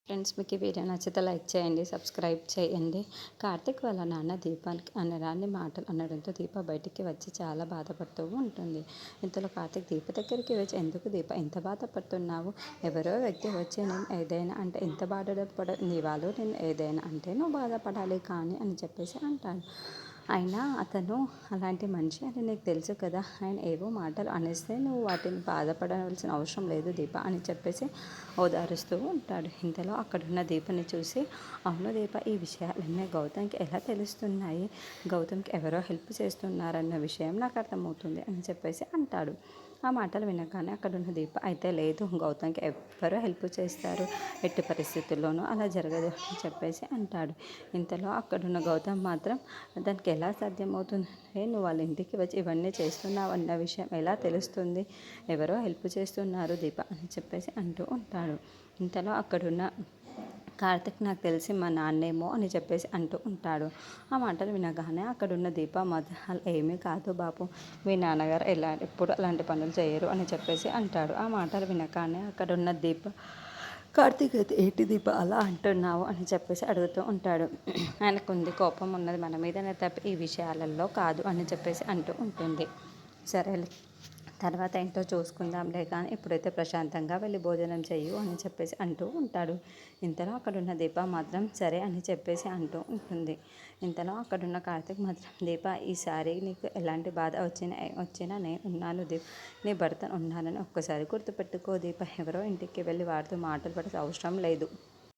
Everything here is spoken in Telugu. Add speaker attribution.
Speaker 1: ఫ్రెండ్స్, మీకు ఈ వీడియో నచ్చితే లైక్ చేయండి, సబ్స్క్రైబ్ చేయండి. కార్తీక్ వాళ్ళ నాన్న దీపానికి అనరాని మాటలు అనడంతో దీప బయటికి వచ్చి చాలా బాధపడుతూ ఉంటుంది. ఇంతలో కార్తీక్ దీప దగ్గరికి వచ్చి, ఎందుకు దీప ఇంత బాధపడుతున్నావు? ఎవరో వ్యక్తి వచ్చి నేను ఏదైనా అంటే ఎంత బాధపడ నీ వాళ్ళు నేను ఏదైనా అంటే నువ్వు బాధపడాలి కానీ అని చెప్పేసి అంటాడు. అయినా అతను అలాంటి మనిషి అని నీకు తెలుసు కదా, ఆయన ఏవో మాటలు అనేస్తే నువ్వు వాటిని బాధపడవలసిన అవసరం లేదు దీప అని చెప్పేసి ఓదారుస్తూ ఉంటాడు. ఇంతలో అక్కడున్న దీపని చూసి, అవును దీప, ఈ విషయాలన్నీ గౌతమ్కి ఎలా తెలుస్తున్నాయి? గౌతమ్కి ఎవరో హెల్ప్ చేస్తున్నారన్న విషయం నాకు అర్థమవుతుంది అని చెప్పేసి అంటాడు. ఆ మాటలు వినగానే అక్కడున్న దీప, అయితే లేదు, గౌతమ్కి ఎవరో హెల్ప్ చేస్తారు, ఎట్టి పరిస్థితుల్లోనూ అలా జరగదు అని చెప్పేసి అంటాడు. ఇంతలో అక్కడున్న గౌతమ్ మాత్రం, దానికి ఎలా సాధ్యమవుతుంది? నువ్వు వాళ్ళ ఇంటికి వచ్చి ఇవన్నీ చేస్తున్నావు అన్న విషయం ఎలా తెలుస్తుంది? ఎవరో హెల్ప్ చేస్తున్నారు దీప అని చెప్పేసి అంటూ ఉంటాడు. ఇంతలో అక్కడున్న కార్తిక్, నాకు తెలిసి మా నాన్నేమో అని చెప్పేసి అంటూ ఉంటాడు. ఆ మాటలు వినగానే అక్కడున్న దీప మొదలు, ఏమీ కాదు బాబు, మీ నాన్నగారు ఎప్పుడు అలాంటి పనులు చేయరు అని చెప్పేసి అంటాడు. ఆ మాటలు వినగానే అక్కడున్న దీప, కార్తీక్ అయితే ఏంటి దీప అలా అంటున్నావు అని చెప్పేసి అడుగుతూ ఉంటాడు. ఆయనకుంది, కోపం ఉన్నది మన మీదనే తప్ప ఈ విషయాలలో కాదు అని చెప్పేసి అంటూ ఉంటుంది. సరేలే, తర్వాత ఏంటో చూసుకుందాంలే కానీ ఇప్పుడైతే ప్రశాంతంగా వెళ్ళి భోజనం చెయ్యు అని చెప్పేసి అంటూ ఉంటాడు. ఇంతలో అక్కడున్న దీప మాత్రం సరే అని చెప్పేసి అంటూ ఉంటుంది. ఇంతలో అక్కడున్న కార్తీక్ మాత్రం, దీప ఈసారి నీకు ఎలాంటి బాధ వచ్చినా నేను ఉన్నాను దీప, నీ భర్తను ఉన్నానని ఒక్కసారి గుర్తుపెట్టుకో దీప, ఎవరో ఇంటికి వెళ్ళి వారితో మాటలు పడే అవసరం లేదు.